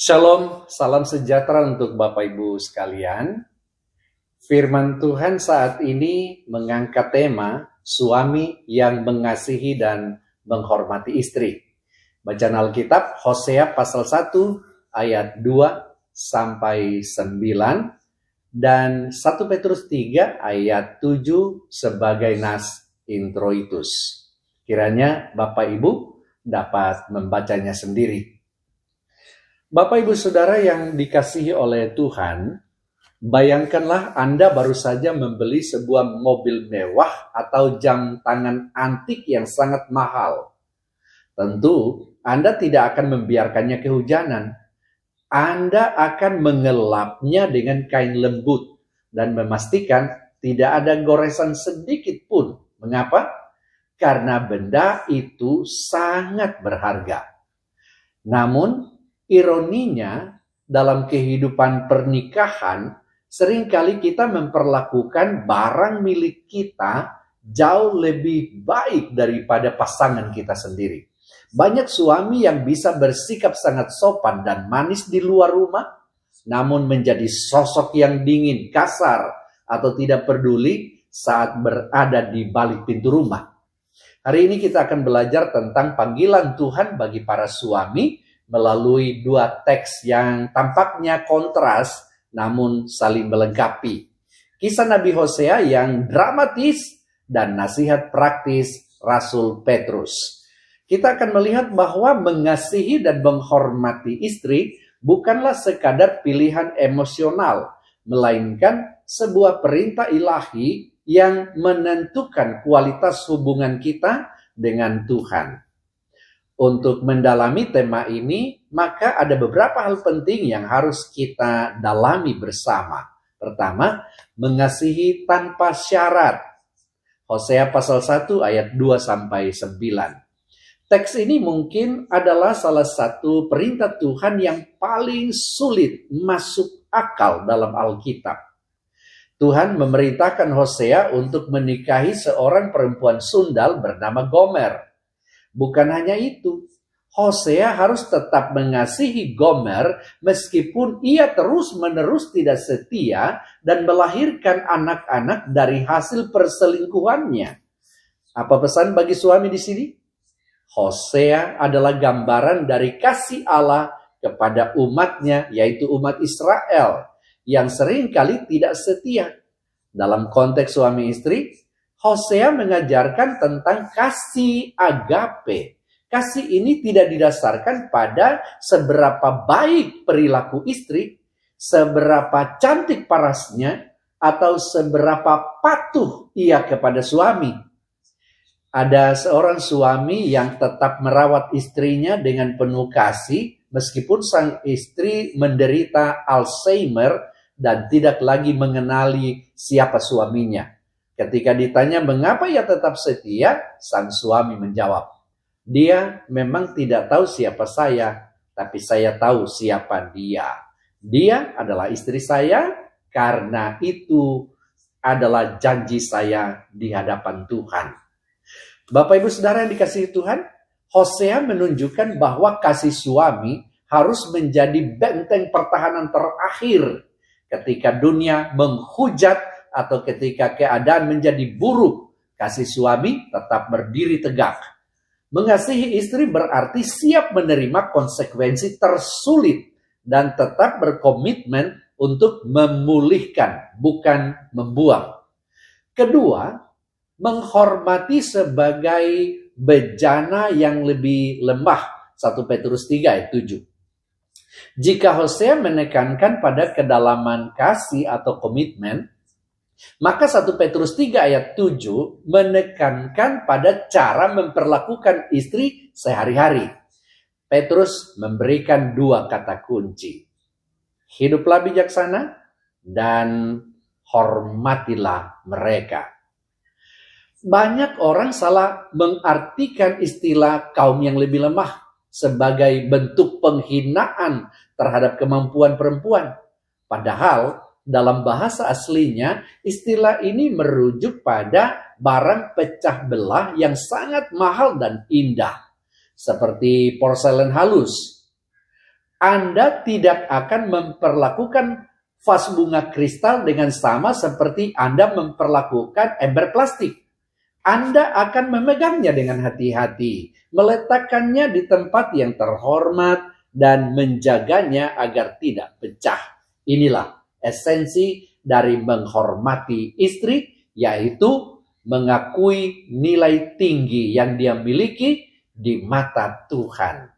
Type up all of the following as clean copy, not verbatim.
Shalom, salam sejahtera untuk Bapak Ibu sekalian. Firman Tuhan saat ini mengangkat tema suami yang mengasihi dan menghormati istri. Bacaan Alkitab Hosea pasal 1 ayat 2 sampai 9 dan 1 Petrus 3 ayat 7 sebagai nas introitus. Kiranya Bapak Ibu dapat membacanya sendiri. Bapak Ibu Saudara yang dikasihi oleh Tuhan, bayangkanlah Anda baru saja membeli sebuah mobil mewah atau jam tangan antik yang sangat mahal. Tentu Anda tidak akan membiarkannya kehujanan. Anda akan mengelapnya dengan kain lembut dan memastikan tidak ada goresan sedikit pun. Mengapa? Karena benda itu sangat berharga. Namun, ironinya, dalam kehidupan pernikahan, seringkali kita memperlakukan barang milik kita jauh lebih baik daripada pasangan kita sendiri. Banyak suami yang bisa bersikap sangat sopan dan manis di luar rumah, namun menjadi sosok yang dingin, kasar, atau tidak peduli saat berada di balik pintu rumah. Hari ini kita akan belajar tentang panggilan Tuhan bagi para suami melalui dua teks yang tampaknya kontras namun saling melengkapi. Kisah Nabi Hosea yang dramatis dan nasihat praktis Rasul Petrus. Kita akan melihat bahwa mengasihi dan menghormati istri bukanlah sekadar pilihan emosional, melainkan sebuah perintah ilahi yang menentukan kualitas hubungan kita dengan Tuhan. Untuk mendalami tema ini, maka ada beberapa hal penting yang harus kita dalami bersama. Pertama, mengasihi tanpa syarat. Hosea pasal 1 ayat 2 sampai 9. Teks ini mungkin adalah salah satu perintah Tuhan yang paling sulit masuk akal dalam Alkitab. Tuhan memerintahkan Hosea untuk menikahi seorang perempuan sundal bernama Gomer. Bukan hanya itu, Hosea harus tetap mengasihi Gomer meskipun ia terus-menerus tidak setia dan melahirkan anak-anak dari hasil perselingkuhannya. Apa pesan bagi suami di sini? Hosea adalah gambaran dari kasih Allah kepada umatnya, yaitu umat Israel, yang seringkali tidak setia. Dalam konteks suami istri, Hosea mengajarkan tentang kasih agape. Kasih ini tidak didasarkan pada seberapa baik perilaku istri, seberapa cantik parasnya, atau seberapa patuh ia kepada suami. Ada seorang suami yang tetap merawat istrinya dengan penuh kasih, meskipun sang istri menderita Alzheimer dan tidak lagi mengenali siapa suaminya. Ketika ditanya mengapa ia tetap setia, sang suami menjawab, "Dia memang tidak tahu siapa saya, tapi saya tahu siapa dia. Dia adalah istri saya, karena itu adalah janji saya di hadapan Tuhan." Bapak Ibu Saudara yang dikasihi Tuhan, Hosea menunjukkan bahwa kasih suami harus menjadi benteng pertahanan terakhir ketika dunia menghujat atau ketika keadaan menjadi buruk. Kasih suami tetap berdiri tegak. Mengasihi istri berarti siap menerima konsekuensi tersulit dan tetap berkomitmen untuk memulihkan, bukan membuang. Kedua, menghormati sebagai bejana yang lebih lemah. 1 Petrus 3 ayat 7. Jika Hosea menekankan pada kedalaman kasih atau komitmen, maka 1 Petrus 3 ayat 7 menekankan pada cara memperlakukan istri sehari-hari. Petrus memberikan dua kata kunci. Hiduplah bijaksana dan hormatilah mereka. Banyak orang salah mengartikan istilah kaum yang lebih lemah sebagai bentuk penghinaan terhadap kemampuan perempuan. Padahal dalam bahasa aslinya, istilah ini merujuk pada barang pecah belah yang sangat mahal dan indah, seperti porselen halus. Anda tidak akan memperlakukan vas bunga kristal dengan sama seperti Anda memperlakukan ember plastik. Anda akan memegangnya dengan hati-hati, meletakkannya di tempat yang terhormat, dan menjaganya agar tidak pecah. Inilah esensi dari menghormati istri, yaitu mengakui nilai tinggi yang dia miliki di mata Tuhan.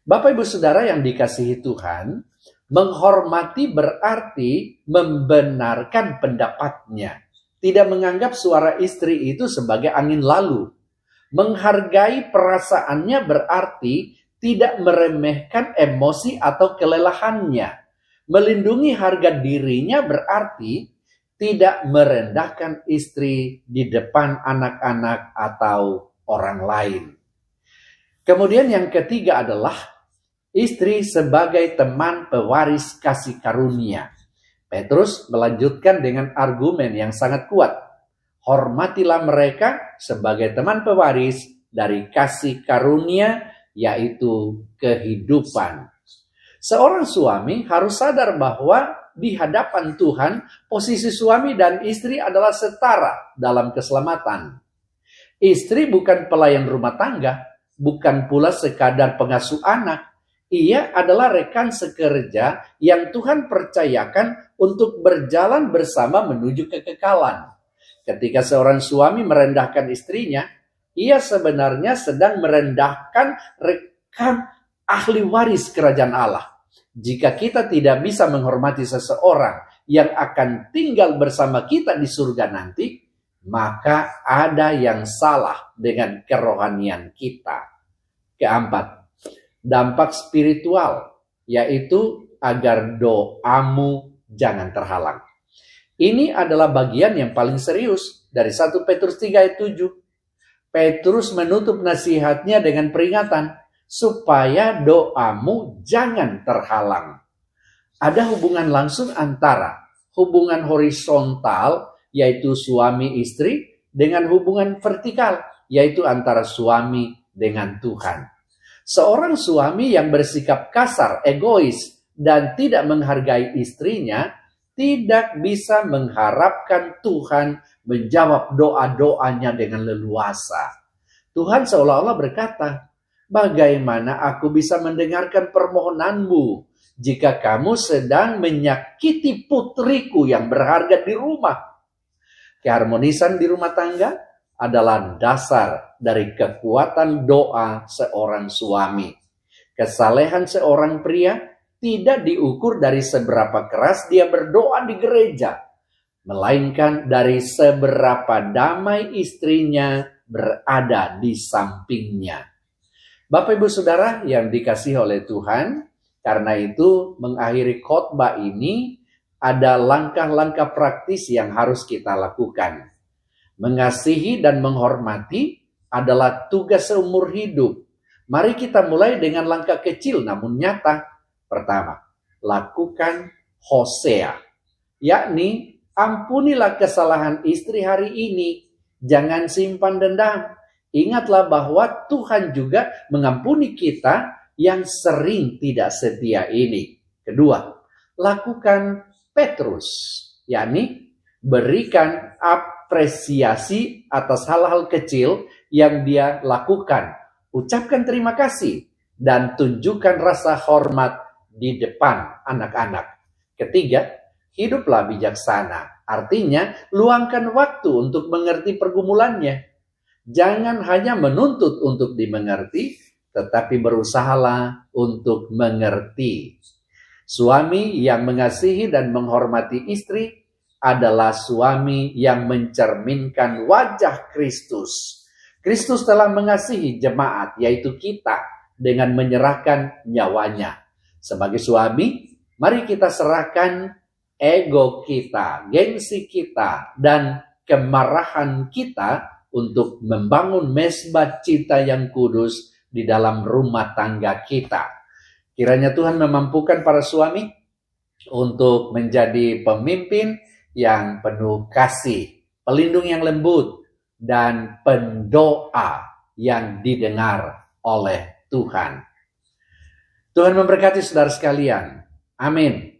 Bapak Ibu Saudara yang dikasihi Tuhan, menghormati berarti membenarkan pendapatnya. Tidak menganggap suara istri itu sebagai angin lalu. Menghargai perasaannya berarti tidak meremehkan emosi atau kelelahannya. Melindungi harga dirinya berarti tidak merendahkan istri di depan anak-anak atau orang lain. Kemudian yang ketiga adalah istri sebagai teman pewaris kasih karunia. Petrus melanjutkan dengan argumen yang sangat kuat. Hormatilah mereka sebagai teman pewaris dari kasih karunia, yaitu kehidupan. Seorang suami harus sadar bahwa di hadapan Tuhan, posisi suami dan istri adalah setara dalam keselamatan. Istri bukan pelayan rumah tangga, bukan pula sekadar pengasuh anak. Ia adalah rekan sekerja yang Tuhan percayakan untuk berjalan bersama menuju kekekalan. Ketika seorang suami merendahkan istrinya, ia sebenarnya sedang merendahkan rekan ahli waris kerajaan Allah. Jika kita tidak bisa menghormati seseorang yang akan tinggal bersama kita di surga nanti, maka ada yang salah dengan kerohanian kita. Keempat, dampak spiritual, yaitu agar doamu jangan terhalang. Ini adalah bagian yang paling serius dari 1 Petrus 3 ayat 7. Petrus menutup nasihatnya dengan peringatan supaya doamu jangan terhalang. Ada hubungan langsung antara hubungan horizontal, yaitu suami istri, dengan hubungan vertikal, yaitu antara suami dengan Tuhan. Seorang suami yang bersikap kasar, egois, dan tidak menghargai istrinya, tidak bisa mengharapkan Tuhan menjawab doa-doanya dengan leluasa. Tuhan seolah-olah berkata, bagaimana aku bisa mendengarkan permohonanmu jika kamu sedang menyakiti putriku yang berharga di rumah? Keharmonisan di rumah tangga adalah dasar dari kekuatan doa seorang suami. Kesalehan seorang pria tidak diukur dari seberapa keras dia berdoa di gereja, melainkan dari seberapa damai istrinya berada di sampingnya. Bapak Ibu Saudara yang dikasihi oleh Tuhan, karena itu mengakhiri khotbah ini ada langkah-langkah praktis yang harus kita lakukan. Mengasihi dan menghormati adalah tugas seumur hidup. Mari kita mulai dengan langkah kecil namun nyata. Pertama, lakukan Hosea, yakni ampunilah kesalahan istri hari ini. Jangan simpan dendam. Ingatlah bahwa Tuhan juga mengampuni kita yang sering tidak setia ini. Kedua, lakukan Petrus, yakni berikan apresiasi atas hal-hal kecil yang dia lakukan. Ucapkan terima kasih dan tunjukkan rasa hormat di depan anak-anak. Ketiga, hiduplah bijaksana. Artinya, luangkan waktu untuk mengerti pergumulannya. Jangan hanya menuntut untuk dimengerti, tetapi berusahalah untuk mengerti. Suami yang mengasihi dan menghormati istri adalah suami yang mencerminkan wajah Kristus. Kristus telah mengasihi jemaat, yaitu kita, dengan menyerahkan nyawanya. Sebagai suami, mari kita serahkan ego kita, gengsi kita, dan kemarahan kita untuk membangun mezbah cinta yang kudus di dalam rumah tangga kita. Kiranya Tuhan memampukan para suami untuk menjadi pemimpin yang penuh kasih, pelindung yang lembut, dan pendoa yang didengar oleh Tuhan. Tuhan memberkati saudara sekalian. Amin.